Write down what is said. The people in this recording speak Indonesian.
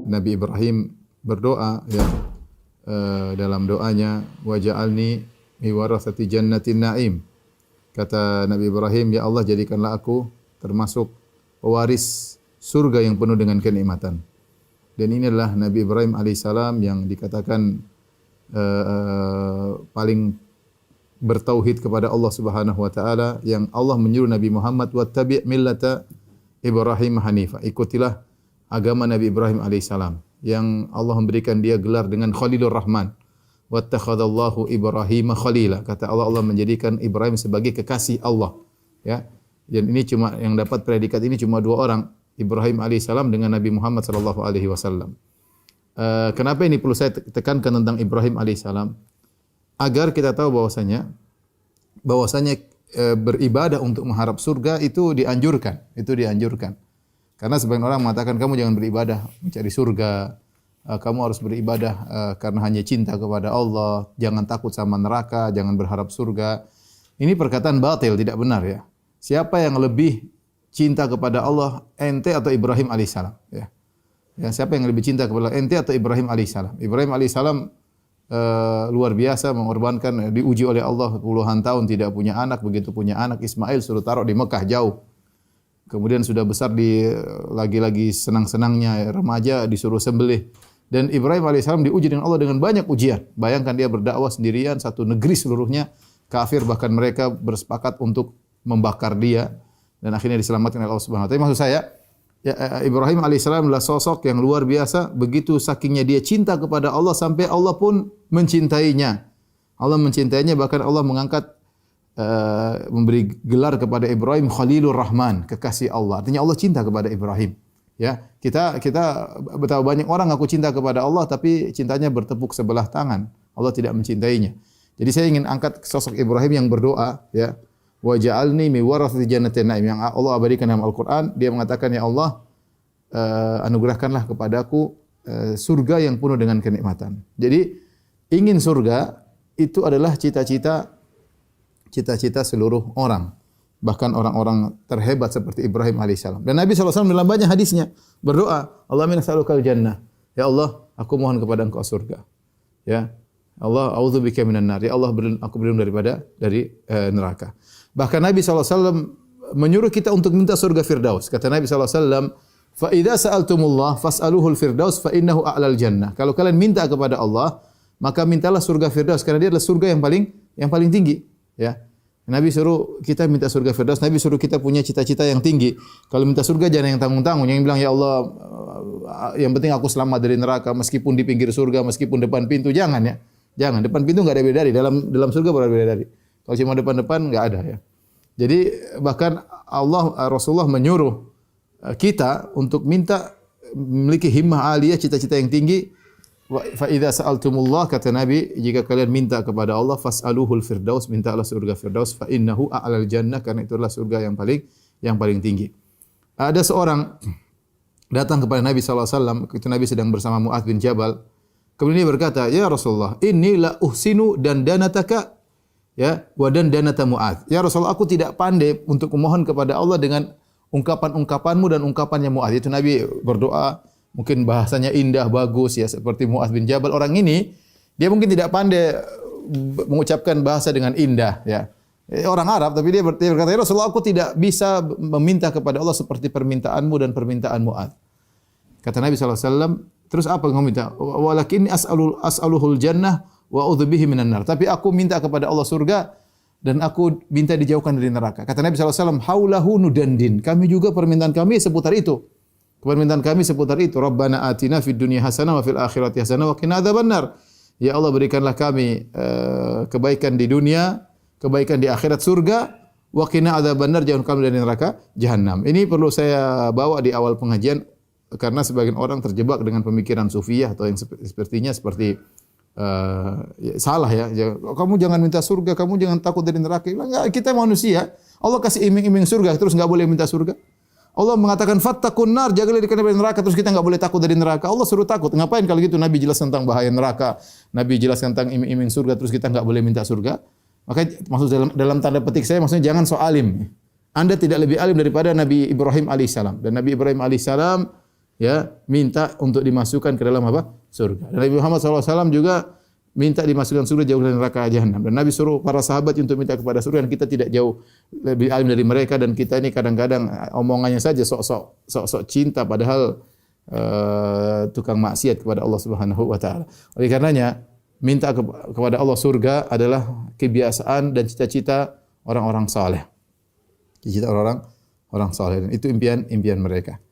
Nabi Ibrahim berdoa ya dalam doanya waj'alni mi warasati jannatin na'im. Kata Nabi Ibrahim, ya Allah jadikanlah aku termasuk pewaris surga yang penuh dengan kenikmatan. Dan ini adalah Nabi Ibrahim alaihissalam yang dikatakan paling bertauhid kepada Allah Subhanahu wa taala, yang Allah menyuruh Nabi Muhammad wattabi' millata Ibrahim hanifa. Ikutilah agama Nabi Ibrahim alaihissalam yang Allah memberikan dia gelar dengan Khalilur Rahman. Wattakhadallahu Ibrahim khalila. Kata Allah, Allah menjadikan Ibrahim sebagai kekasih Allah. Ya. Dan ini cuma yang dapat predikat ini cuma dua orang, Ibrahim alaihissalam dengan Nabi Muhammad sallallahu alaihi wasallam. Kenapa ini perlu saya tekankan tentang Ibrahim alaihissalam? Agar kita tahu bahwasanya beribadah untuk mengharap surga itu dianjurkan, Karena sebagian orang mengatakan kamu jangan beribadah mencari surga, kamu harus beribadah karena hanya cinta kepada Allah, jangan takut sama neraka, jangan berharap surga. Ini perkataan batil, tidak benar ya. Siapa yang lebih cinta kepada Allah, ente atau Ibrahim alaihissalam? Ya. Ya, siapa yang lebih cinta kepada ente atau Ibrahim alaihissalam? Ibrahim alaihissalam luar biasa mengorbankan, diuji oleh Allah puluhan tahun tidak punya anak, begitu punya anak Ismail suruh taruh di Mekah jauh. Kemudian sudah besar lagi-lagi senang-senangnya remaja disuruh sembelih. Dan Ibrahim alaihissalam diuji dengan Allah dengan banyak ujian. Bayangkan dia berdakwah sendirian, satu negeri seluruhnya kafir, bahkan mereka bersepakat untuk membakar dia, dan akhirnya diselamatkan oleh Allah Subhanahu wa taala. Maksud saya, ya, Ibrahim alaihissalam adalah sosok yang luar biasa, begitu sakingnya dia cinta kepada Allah sampai Allah pun mencintainya. Allah mencintainya, bahkan Allah mengangkat memberi gelar kepada Ibrahim Khalilur Rahman, kekasih Allah. Artinya Allah cinta kepada Ibrahim. Ya, kita betapa banyak orang ngaku cinta kepada Allah tapi cintanya bertepuk sebelah tangan. Allah tidak mencintainya. Jadi saya ingin angkat sosok Ibrahim yang berdoa, ya. Wa ja'alni mi warathati jannatin na'im, yang Allah abadikan dalam Al-Qur'an. Dia mengatakan, ya Allah, anugerahkanlah kepadaku surga yang penuh dengan kenikmatan. Jadi ingin surga itu adalah cita-cita seluruh orang. Bahkan orang-orang terhebat seperti Ibrahim alaihissalam. Dan Nabi SAW dalam banyak hadisnya berdoa, Allahumma nas'alukal jannah. Ya Allah, aku mohon kepada Engkau surga. Ya Allah, a'udzubika minan nar. Ya Allah, aku berlindung dari neraka. Bahkan Nabi SAW menyuruh kita untuk minta surga Firdaus. Kata Nabi SAW, fa idza sa'altumullah fas'aluhul firdaus fa innahu a'lal jannah. Kalau kalian minta kepada Allah, maka mintalah surga Firdaus karena dia adalah surga yang paling tinggi, ya. Nabi suruh kita minta surga Firdaus, Nabi suruh kita punya cita-cita yang tinggi. Kalau minta surga jangan yang tanggung-tanggung, yang bilang ya Allah, yang penting aku selamat dari neraka meskipun di pinggir surga, meskipun depan pintu, jangan ya. Jangan, depan pintu enggak ada bidadari, dalam surga baru ada bidadari. Kalau cuma depan-depan enggak ada ya. Jadi bahkan Rasulullah menyuruh kita untuk minta memiliki himmah aliyah, cita-cita yang tinggi. Fa idza sa'altumullah, kata Nabi, jika kalian minta kepada Allah, fas'aluhul firdaus, mintalah surga Firdaus, fa innahu a'lal jannah, karena itu adalah surga yang paling tinggi. Ada seorang datang kepada Nabi SAW, ketika Nabi sedang bersama Mu'adz bin Jabal. Kemudian dia berkata, ya Rasulullah, inni la uhsinu dandanataka, ya, wa dandanata Mu'adz. Ya Rasulullah, aku tidak pandai untuk memohon kepada Allah dengan ungkapan-ungkapanmu dan ungkapannya Mu'adz. Itu Nabi berdoa, mungkin bahasanya indah, bagus ya, seperti Mu'adz bin Jabal. Orang ini dia mungkin tidak pandai mengucapkan bahasa dengan indah ya. Orang Arab, tapi dia berkata, ya Rasulullah, aku tidak bisa meminta kepada Allah seperti permintaanmu dan permintaan Mu'adz. Kata Nabi SAW, terus apa yang kamu minta? Walakin as'aluhul jannah wa a'udzubihi minan nar. Tapi aku minta kepada Allah surga dan aku minta dijauhkan dari neraka. Kata Nabi SAW, haulahu nudandin. Kami juga permintaan kami seputar itu. Permintaan kami seputar itu. Rabbana atina fid dunya hasanah wa fil akhirati hasanah wa qina adzabannar. Ya Allah, berikanlah kami kebaikan di dunia, kebaikan di akhirat surga, wa qina adzabannar, jauhkan kami dari neraka jahanam. Ini perlu saya bawa di awal pengajian karena sebagian orang terjebak dengan pemikiran sufiyah atau yang sepertinya seperti salah ya. Kamu jangan minta surga, kamu jangan takut dari neraka. Enggak, kita manusia. Allah kasih iming-iming surga terus enggak boleh minta surga. Allah mengatakan fattaqun nar, jagalah diri dari neraka, terus kita enggak boleh takut dari neraka. Allah suruh takut. Ngapain kalau gitu? Nabi jelas tentang bahaya neraka, Nabi jelas tentang iming-iming surga, terus kita enggak boleh minta surga. Maka maksud dalam tanda petik saya maksudnya jangan so alim. Anda tidak lebih alim daripada Nabi Ibrahim alaihissalam. Dan Nabi Ibrahim alaihissalam ya minta untuk dimasukkan ke dalam apa? Surga. Dan Nabi Muhammad SAW juga minta dimasukkan surga jauh dari neraka jahanam. Dan Nabi suruh para sahabat untuk minta kepada surga dan kita tidak jauh lebih alim dari mereka dan kita ini kadang-kadang omongannya saja sok-sok cinta padahal tukang maksiat kepada Allah Subhanahu wa taala. Oleh karenanya minta kepada Allah surga adalah kebiasaan dan cita-cita orang-orang saleh. Cita-cita orang saleh dan itu impian mereka.